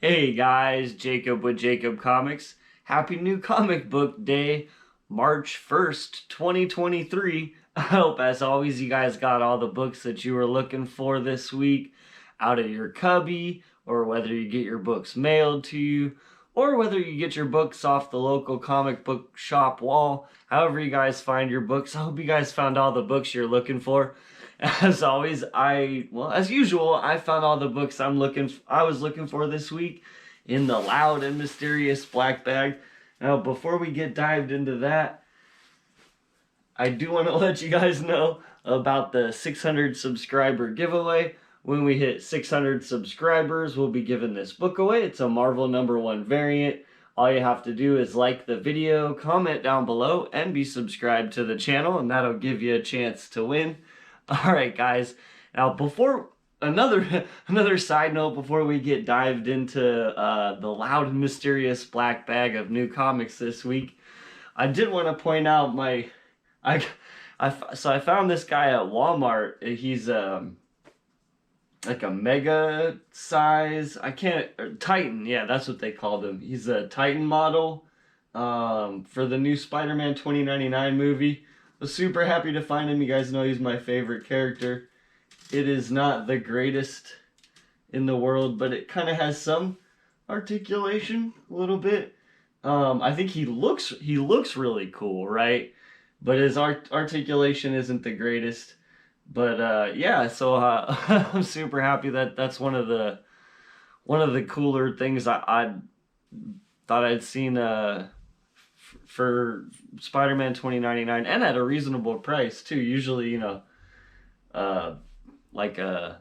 Hey guys, Jacob with Jacob Comics. Happy New Comic Book Day, March 1st, 2023. I hope, as always, you guys got all the books that you were looking for this week out of your cubby, or whether you get your books mailed to you, or whether you get your books off the local comic book shop wall. However you guys find your books, I hope you guys found all the books you're looking for. As always, as usual, I found all the books I was looking for this week in the loud and mysterious black bag. Now, before we get dived into that, I do want to let you guys know about the 600 subscriber giveaway. When we hit 600 subscribers, we'll be giving this book away. It's a Marvel #1 variant. All you have to do is like the video, comment down below, and be subscribed to the channel, and that'll give you a chance to win. All right, guys. Now, before another side note, before we get dived into the loud and mysterious black bag of new comics this week, I did want to point out so I found this guy at Walmart. He's like a mega size. Titan. Yeah, that's what they called him. He's a Titan model for the new Spider-Man 2099 movie. I was super happy to find him. You guys know he's my favorite character. It is not the greatest in the world, but it kind of has some articulation a little bit. I think he looks really cool, right? But his articulation isn't the greatest. But yeah, so I'm super happy that that's one of the cooler things I thought I'd seen for Spider-Man 2099, and at a reasonable price too. Usually, like a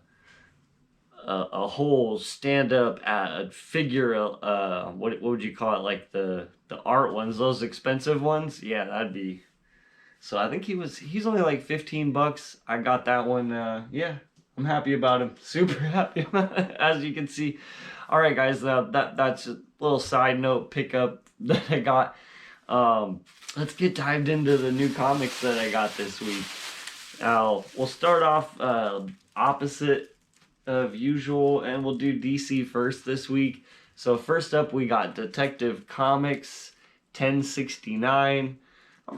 whole stand-up figure, what would you call it, like the art ones, those expensive ones. Yeah, that'd be. So I think he's only like $15. I got that one. Yeah, I'm happy about him. Super happy about it, as you can see. All right, guys, that's a little side note pickup that I got. Let's get dived into the new comics that I got this week. Now, we'll start off opposite of usual, and we'll do DC first this week. So first up, we got Detective Comics 1069.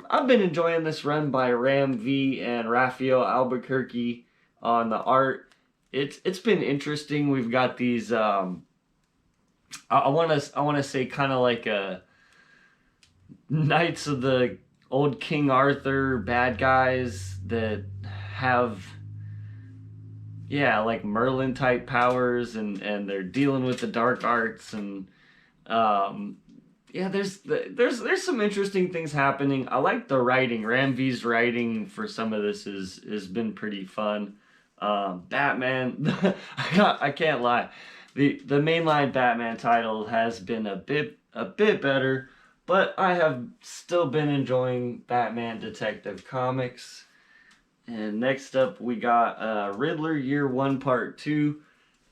I've been enjoying this run by Ram V and Raphael Albuquerque on the art. It's been interesting. We've got these I want to say kind of like a Knights of the old King Arthur bad guys that have, yeah, like Merlin type powers, and they're dealing with the dark arts, and yeah, there's some interesting things happening. I like the writing. Ram V's writing for some of this has been pretty fun. Batman, I can't lie. The mainline Batman title has been a bit better, but I have still been enjoying Batman Detective Comics. And next up, we got Riddler Year 1 Part 2,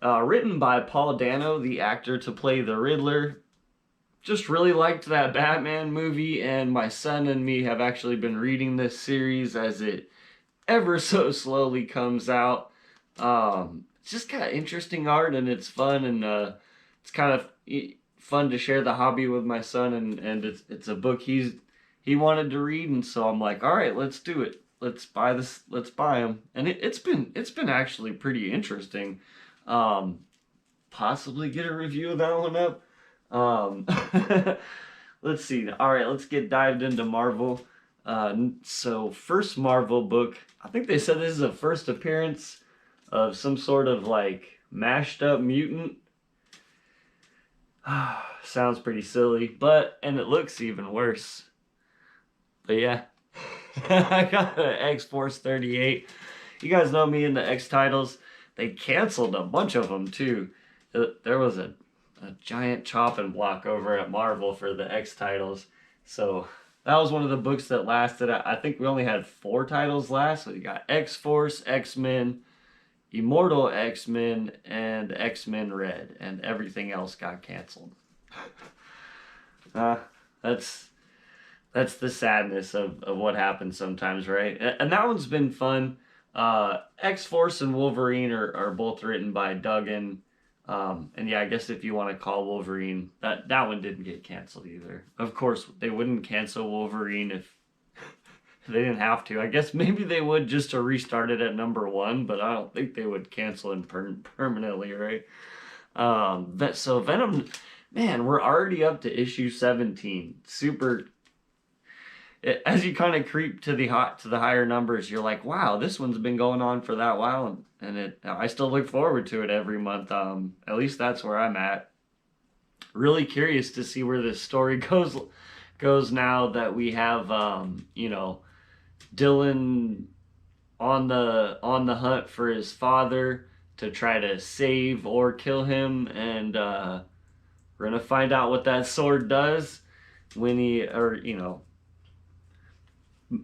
written by Paul Dano, the actor to play the Riddler. Just really liked that Batman movie, and my son and me have actually been reading this series as it ever so slowly comes out. It's just kind of interesting art, and it's fun, and it's kind of fun to share the hobby with my son, and it's a book he wanted to read, and so I'm like, all right, let's do it. Let's buy them, and it's been actually pretty interesting. Possibly get a review of that one up. Let's see. All right, let's get dived into Marvel. So first Marvel book, I think they said this is a first appearance of some sort of like mashed up mutant. Sounds pretty silly, and it looks even worse. But yeah, I got an X-Force 38. You guys know me in the X titles. They canceled a bunch of them too. There was a giant chopping block over at Marvel for the X titles. So that was one of the books that lasted. I think we only had 4 titles last. So you got X-Force, X-Men, Immortal X-Men, and X-Men Red, and everything else got canceled. That's the sadness of what happens sometimes, right? And that one's been fun. X-Force and Wolverine are both written by Duggan. And yeah, I guess if you want to call Wolverine, that one didn't get canceled either. Of course, they wouldn't cancel Wolverine if they didn't have to. I guess maybe they would just to restart it at #1, but I don't think they would cancel him permanently, right? So Venom, man, we're already up to issue 17. Super. As you kind of creep to the higher numbers, you're like, wow, this one's been going on for that while, and I still look forward to it every month. At least that's where I'm at. Really curious to see where this story goes now that we have Dylan on the hunt for his father to try to save or kill him, and we're gonna find out what that sword does when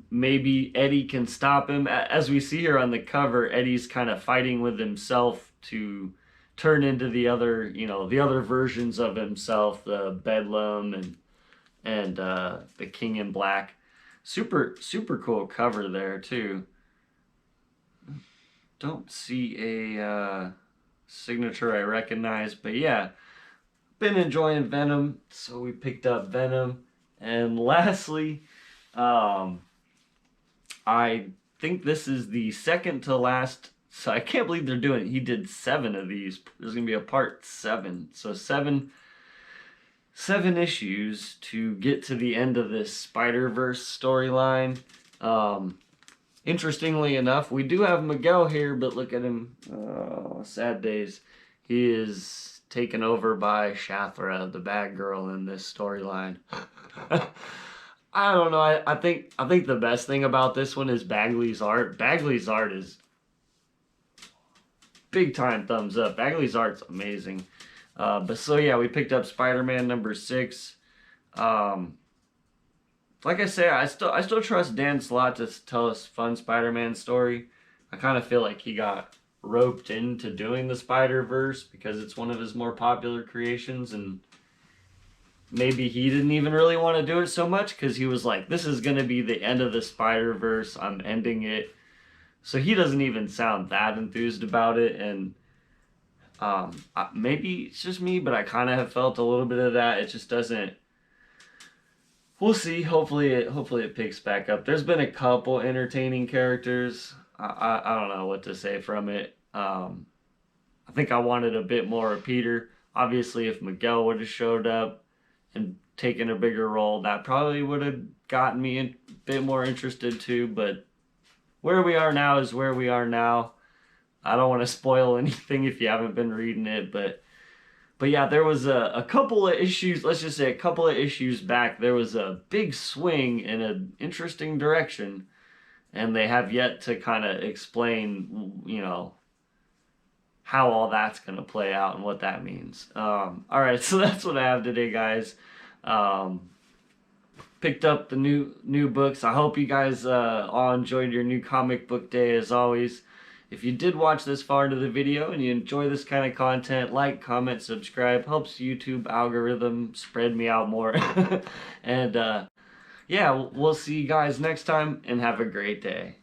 maybe Eddie can stop him. As we see here on the cover, Eddie's kind of fighting with himself to turn into the other versions of himself, the Bedlam and the King in Black. Super cool cover there too. Don't see a signature I recognize, but yeah, been enjoying Venom, so we picked up Venom. And lastly, I think this is the second to last. So I can't believe they're doing it. He did 7 of these. There's gonna be a part 7. So seven issues to get to the end of this Spider-Verse storyline. Interestingly enough, we do have Miguel here, but look at him. Oh, sad days. He is taken over by Shathra, the bad girl in this storyline. I don't know. I think the best thing about this one is Bagley's art. Bagley's art is big time thumbs up. Bagley's art's amazing. But so yeah, we picked up Spider-Man #6. Like I say, I still trust Dan Slott to tell us fun Spider-Man story. I kind of feel like he got roped into doing the Spider-Verse because it's one of his more popular creations, and maybe he didn't even really want to do it so much because he was like, this is going to be the end of the Spider-Verse. I'm ending it. So he doesn't even sound that enthused about it, and maybe it's just me, but I kind of have felt a little bit of that. It just doesn't. We'll see. Hopefully it picks back up. There's been a couple entertaining characters. I don't know what to say from it. I think I wanted a bit more of Peter. Obviously, if Miguel would have showed up and taken a bigger role, that probably would have gotten me a bit more interested too. But where we are now is where we are now. I don't want to spoil anything if you haven't been reading it, but yeah, there was a couple of issues, let's just say a couple of issues back, there was a big swing in an interesting direction, and they have yet to kind of explain, how all that's going to play out and what that means. All right, so that's what I have today, guys. Picked up the new books. I hope you guys all enjoyed your new comic book day as always. If you did watch this far into the video and you enjoy this kind of content, like, comment, subscribe. Helps YouTube algorithm spread me out more. And yeah, we'll see you guys next time, and have a great day.